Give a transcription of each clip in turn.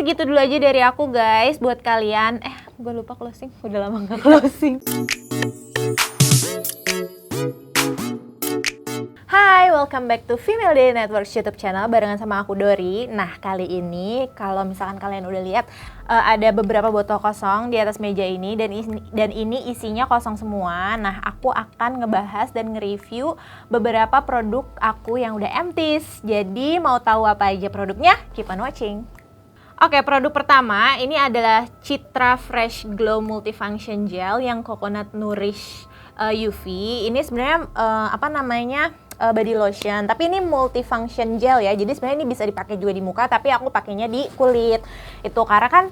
segitu dulu aja dari aku guys. Buat kalian, gue lupa closing, udah lama gak closing. Hai, welcome back to Female Daily Network YouTube channel barengan sama aku Dori. Nah, kali ini kalau misalkan kalian udah lihat ada beberapa botol kosong di atas meja ini dan ini isinya kosong semua. Nah, aku akan ngebahas dan nge-review beberapa produk aku yang udah empties. Jadi, mau tahu apa aja produknya? Keep on watching. Oke, produk pertama ini adalah Citra Fresh Glow Multifunction Gel yang Coconut Nourish UV. Ini sebenarnya body lotion, tapi ini multifunction gel ya. Jadi sebenarnya ini bisa dipakai juga di muka, tapi aku pakainya di kulit. Itu karena kan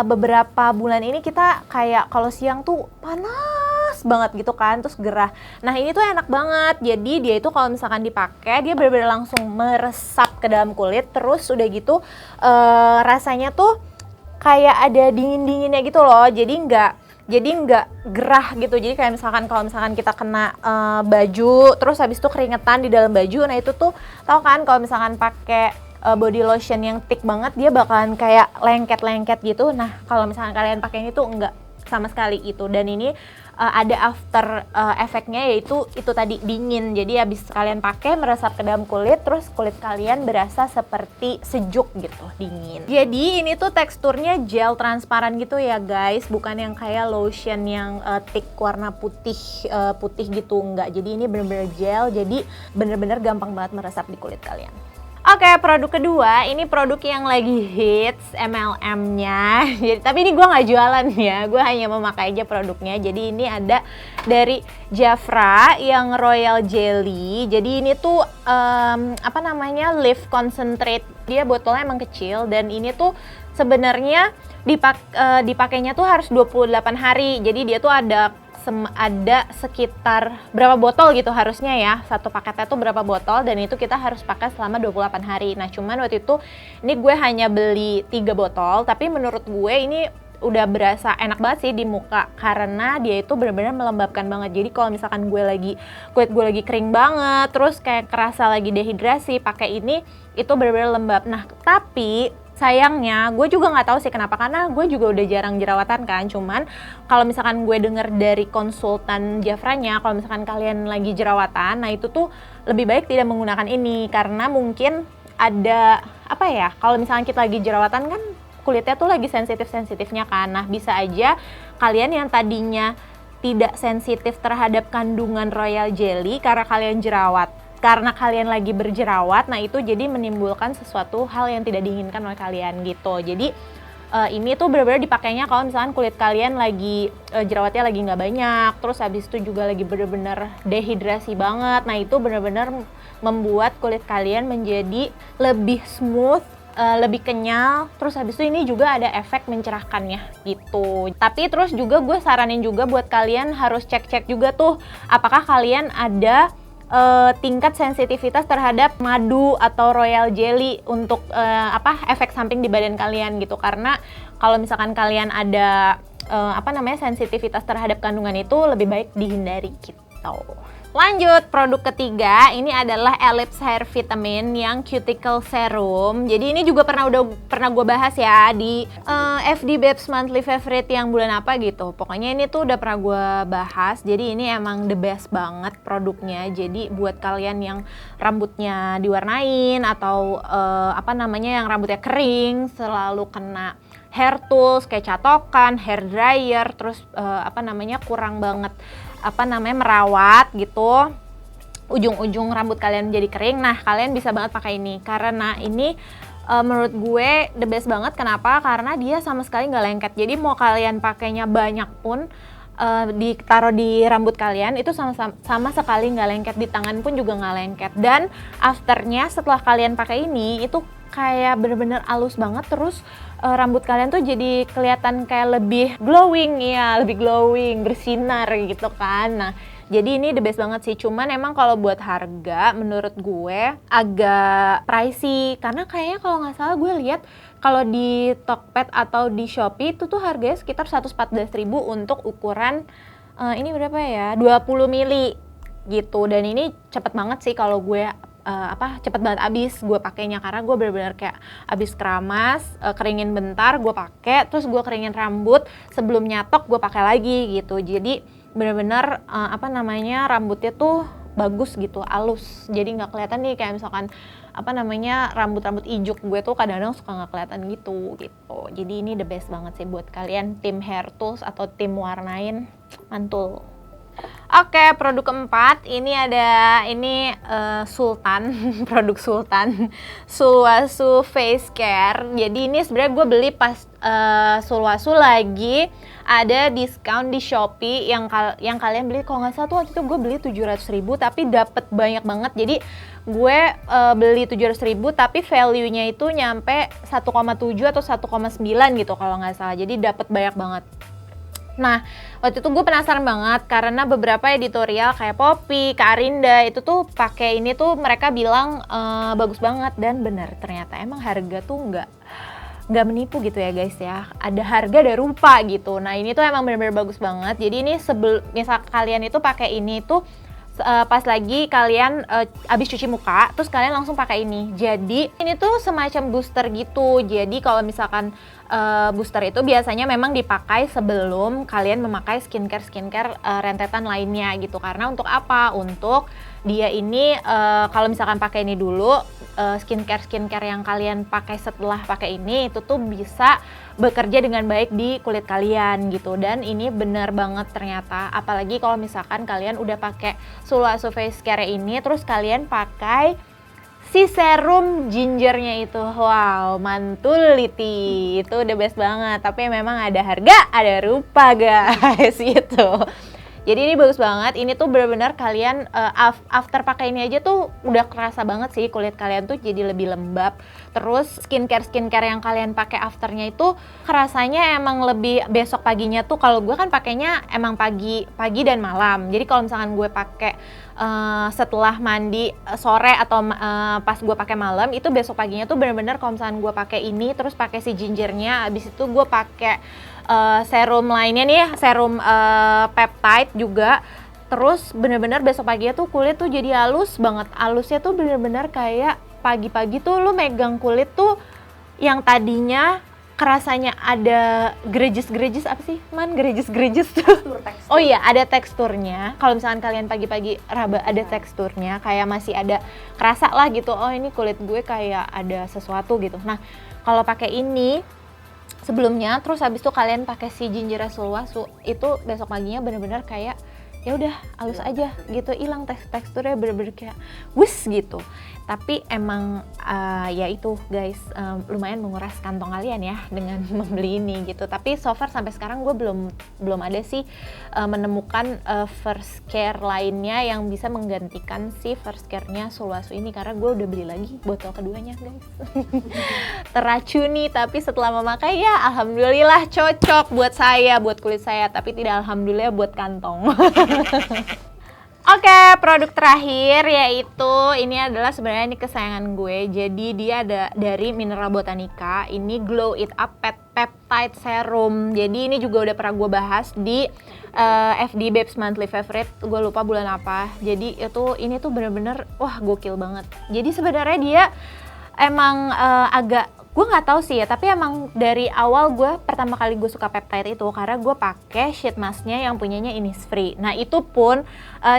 beberapa bulan ini kita kayak kalau siang tuh panas banget gitu kan, terus gerah. Nah, ini tuh enak banget. Jadi dia itu kalau misalkan dipakai, dia benar-benar langsung meresap ke dalam kulit. Terus udah gitu rasanya tuh kayak ada dingin-dinginnya gitu loh. Jadi nggak gerah gitu. Jadi kayak kalau misalkan kita kena baju, terus habis itu keringetan di dalam baju, nah itu tuh tau kan kalau misalkan pakai body lotion yang thick banget, dia bakalan kayak lengket-lengket gitu. Nah, kalau misalkan kalian pakai ini tuh nggak sama sekali itu. Dan ini ada after efeknya, yaitu itu tadi dingin. Jadi habis kalian pakai meresap ke dalam kulit, terus kulit kalian berasa seperti sejuk gitu, dingin. Jadi ini tuh teksturnya gel transparan gitu ya guys, bukan yang kayak lotion yang thick warna putih gitu, enggak. Jadi ini bener-bener gel, jadi bener-bener gampang banget meresap di kulit kalian. Oke, produk kedua, ini produk yang lagi hits MLM-nya. Tapi ini gue nggak jualan ya, gue hanya memakai aja produknya. Jadi ini ada dari Jafra yang Royal Jelly. Jadi ini tuh Lift Concentrate. Dia botolnya emang kecil dan ini tuh sebenarnya dipakainya tuh harus 28 hari. Jadi dia tuh ada sekitar berapa botol gitu harusnya ya, satu paketnya tuh berapa botol, dan itu kita harus pakai selama 28 hari. Nah, cuman waktu itu ini gue hanya beli 3 botol, tapi menurut gue ini udah berasa enak banget sih di muka karena dia itu benar-benar melembabkan banget. Jadi kalau misalkan kulit gue lagi kering banget, terus kayak kerasa lagi dehidrasi, pakai ini itu benar-benar lembab. Nah, tapi sayangnya gue juga nggak tahu sih kenapa, karena gue juga udah jarang jerawatan kan. Cuman kalau misalkan gue denger dari konsultan Jafranya, kalau misalkan kalian lagi jerawatan, nah itu tuh lebih baik tidak menggunakan ini karena mungkin ada kalau misalkan kita lagi jerawatan kan kulitnya tuh lagi sensitif-sensitifnya kan. Nah, bisa aja kalian yang tadinya tidak sensitif terhadap kandungan Royal Jelly karena kalian lagi berjerawat, nah itu jadi menimbulkan sesuatu hal yang tidak diinginkan oleh kalian gitu. Jadi ini tuh benar-benar dipakainya kalau misalkan kulit kalian lagi jerawatnya lagi nggak banyak, terus habis itu juga lagi benar-benar dehidrasi banget. Nah, itu benar-benar membuat kulit kalian menjadi lebih smooth, lebih kenyal, terus habis itu ini juga ada efek mencerahkannya gitu. Tapi terus juga gue saranin juga buat kalian harus cek-cek juga tuh apakah kalian ada tingkat sensitivitas terhadap madu atau royal jelly untuk efek samping di badan kalian gitu. Karena kalau misalkan kalian ada sensitivitas terhadap kandungan itu, lebih baik dihindari gitu. Lanjut, produk ketiga ini adalah Ellipse Hair Vitamin yang Cuticle Serum. Jadi ini juga pernah gue bahas ya di FD Babes Monthly Favorite yang bulan apa gitu. Pokoknya ini tuh udah pernah gue bahas. Jadi ini emang the best banget produknya. Jadi buat kalian yang rambutnya diwarnain atau yang rambutnya kering, selalu kena hair tools kayak catokan, hair dryer, terus kurang banget merawat gitu, ujung-ujung rambut kalian jadi kering. Nah, kalian bisa banget pakai ini karena ini menurut gue the best banget. Kenapa? Karena dia sama sekali nggak lengket. Jadi mau kalian pakainya banyak pun, ditaruh di rambut kalian itu sama sekali nggak lengket, di tangan pun juga nggak lengket. Dan afternya setelah kalian pakai ini itu kayak bener-bener halus banget, terus rambut kalian tuh jadi kelihatan kayak lebih glowing, bersinar gitu kan. Nah, jadi ini the best banget sih. Cuman emang kalau buat harga menurut gue agak pricey, karena kayaknya kalau nggak salah gue lihat kalau di Tokped atau di Shopee itu tuh harganya sekitar 114.000 untuk ukuran ini berapa ya, 20 mili gitu. Dan ini cepet banget sih kalau gue cepet banget habis gue pakainya, karena gue bener-bener kayak habis keramas, keringin bentar gue pakai, terus gue keringin rambut sebelum nyatok gue pakai lagi gitu. Jadi bener-bener rambutnya tuh bagus gitu, halus, jadi nggak kelihatan nih kayak misalkan rambut ijuk gue tuh kadang-kadang suka nggak kelihatan gitu. Jadi ini the best banget sih buat kalian tim hair tools atau tim warnain, mantul. Oke, produk keempat ini ada Sultan produk Sultan Sulwhasoo Face Care. Jadi ini sebenarnya gue beli pas Sulwhasoo lagi ada diskon di Shopee, yang kalian beli kalau nggak salah tuh waktu itu gue beli 700.000 tapi dapet banyak banget. Jadi gue beli 700.000 tapi value-nya itu nyampe 1,7 atau 1,9 gitu kalau nggak salah. Jadi dapet banyak banget. Nah, waktu itu gue penasaran banget karena beberapa editorial kayak Poppy, Kak Arinda itu tuh pakai ini tuh mereka bilang bagus banget, dan benar ternyata emang harga tuh nggak menipu gitu ya guys ya. Ada harga ada rupa gitu. Nah, ini tuh emang benar-benar bagus banget. Jadi ini misal kalian itu pakai ini tuh pas lagi kalian abis cuci muka, terus kalian langsung pakai ini. Jadi ini tuh semacam booster gitu. Jadi kalau misalkan booster itu biasanya memang dipakai sebelum kalian memakai skincare rentetan lainnya gitu. Karena untuk apa? Untuk dia ini kalau misalkan pakai ini dulu, skincare yang kalian pakai setelah pakai ini itu tuh bisa bekerja dengan baik di kulit kalian gitu. Dan ini bener banget ternyata, apalagi kalau misalkan kalian udah pakai Sulwhasoo Face Care ini terus kalian pakai si serum gingernya itu, wow, mantul liti, itu udah best banget. Tapi memang ada harga ada rupa guys gitu. Jadi ini bagus banget. Ini tuh benar-benar kalian after pakai ini aja tuh udah kerasa banget sih kulit kalian tuh jadi lebih lembab. Terus skincare yang kalian pakai afternya itu kerasanya emang lebih besok paginya tuh. Kalau gue kan pakainya emang pagi dan malam. Jadi kalau misalkan gue pakai setelah mandi sore atau pas gue pakai malam, itu besok paginya tuh benar-benar kalau misalkan gue pakai ini terus pakai si gingernya, abis itu gue pakai serum lainnya nih, serum peptide juga. Terus bener-bener besok paginya tuh kulit tuh jadi halus banget. Halusnya tuh bener-bener kayak pagi-pagi tuh lu megang kulit tuh yang tadinya kerasanya ada gerejis apa sih? Gerejis tuh. Tekstur. Oh iya, ada teksturnya. Kalau misalkan kalian pagi-pagi raba ada teksturnya, kayak masih ada kerasa lah gitu. Oh, ini kulit gue kayak ada sesuatu gitu. Nah, kalau pakai ini sebelumnya, terus habis itu kalian pakai si ginger Sulwhasoo, itu besok paginya bener-bener kayak ya udah halus aja gitu, hilang teksturnya bener-bener kayak wus gitu. Tapi emang ya itu guys, lumayan menguras kantong kalian ya dengan membeli ini gitu. Tapi so far sampai sekarang gue belum ada sih menemukan first care lainnya yang bisa menggantikan si first care-nya Sulwhasoo ini, karena gue udah beli lagi botol keduanya guys. Teracuni, tapi setelah memakai ya alhamdulillah cocok buat saya, buat kulit saya, tapi tidak alhamdulillah buat kantong. Oke, produk terakhir yaitu ini adalah sebenarnya ini kesayangan gue. Jadi dia ada dari Mineral Botanica. Ini Glow It Up Peptide Serum. Jadi ini juga udah pernah gue bahas di FD Babes Monthly Favorite. Gue lupa bulan apa. Jadi ini tuh bener-bener wah gokil banget. Jadi sebenarnya dia emang agak, gue nggak tahu sih ya, tapi emang dari awal gue pertama kali gue suka peptide itu karena gue pakai sheet masknya yang punyanya Innisfree. Nah itu pun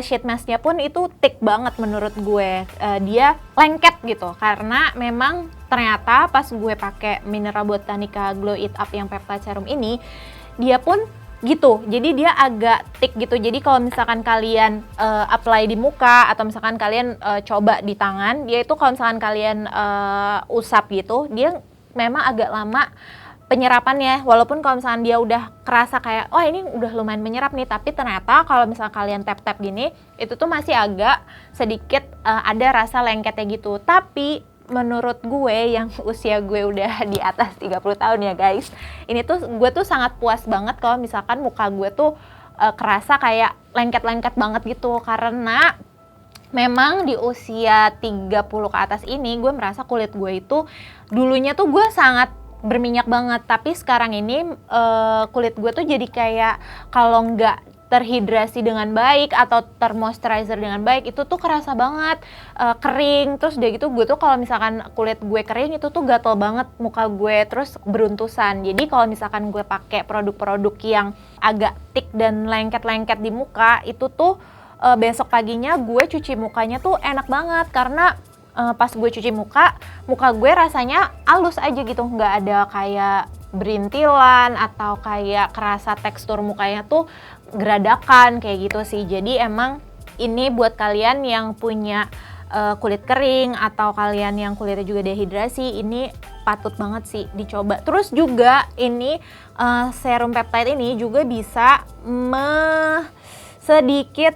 sheet masknya pun itu thick banget menurut gue, dia lengket gitu, karena memang ternyata pas gue pakai Mineral Botanica Glow It Up yang peptide serum ini, dia pun gitu, jadi dia agak thick gitu. Jadi kalau misalkan kalian apply di muka atau misalkan kalian coba di tangan, dia itu kalau misalkan kalian usap gitu, dia memang agak lama penyerapannya. Walaupun kalau misalkan dia udah kerasa kayak oh ini udah lumayan menyerap nih, tapi ternyata kalau misalkan kalian tap-tap gini, itu tuh masih agak sedikit ada rasa lengketnya gitu. Tapi menurut gue yang usia gue udah di atas 30 tahun ya guys, ini tuh gue tuh sangat puas banget kalau misalkan muka gue tuh kerasa kayak lengket-lengket banget gitu. Karena memang di usia 30 ke atas ini gue merasa kulit gue itu dulunya tuh gue sangat berminyak banget, tapi sekarang ini kulit gue tuh jadi kayak kalau nggak terhidrasi dengan baik atau termoisturizer dengan baik, itu tuh kerasa banget kering. Terus udah gitu gue tuh kalau misalkan kulit gue kering itu tuh gatel banget muka gue, terus beruntusan. Jadi kalau misalkan gue pakai produk-produk yang agak thick dan lengket-lengket di muka, itu tuh besok paginya gue cuci mukanya tuh enak banget, karena pas gue cuci muka gue rasanya halus aja gitu, nggak ada kayak berintilan atau kayak kerasa tekstur mukanya tuh geradakan kayak gitu sih. Jadi emang ini buat kalian yang punya kulit kering atau kalian yang kulitnya juga dehidrasi, ini patut banget sih dicoba. Terus juga ini serum peptide ini juga bisa sedikit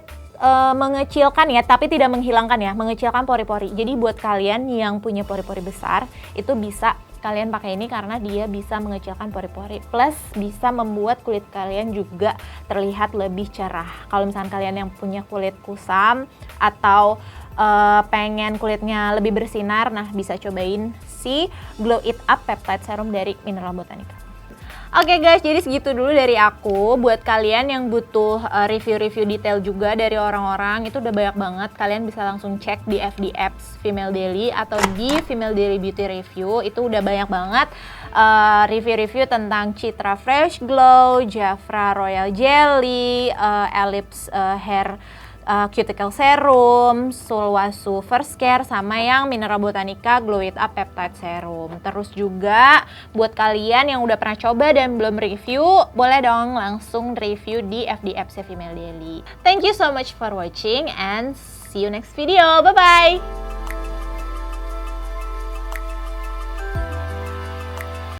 mengecilkan ya, tapi tidak menghilangkan ya, mengecilkan pori-pori. Jadi buat kalian yang punya pori-pori besar, itu bisa kalian pakai ini karena dia bisa mengecilkan pori-pori, plus bisa membuat kulit kalian juga terlihat lebih cerah. Kalau misalkan kalian yang punya kulit kusam atau pengen kulitnya lebih bersinar, nah bisa cobain si Glow It Up Peptide Serum dari Mineral Botanica. Oke guys, jadi segitu dulu dari aku. Buat kalian yang butuh review-review detail juga dari orang-orang, itu udah banyak banget. Kalian bisa langsung cek di FD Apps Female Daily atau di Female Daily Beauty Review. Itu udah banyak banget review-review tentang Citra Fresh Glow, Jafra Royal Jelly, Ellipse Hair Cuticle Serum, Sulwhasoo First Care, sama yang Mineral Botanica Glow It Up Peptide Serum. Terus juga buat kalian yang udah pernah coba dan belum review, boleh dong langsung review di FD Apps Female Daily. Thank you so much for watching and see you next video. Bye-bye!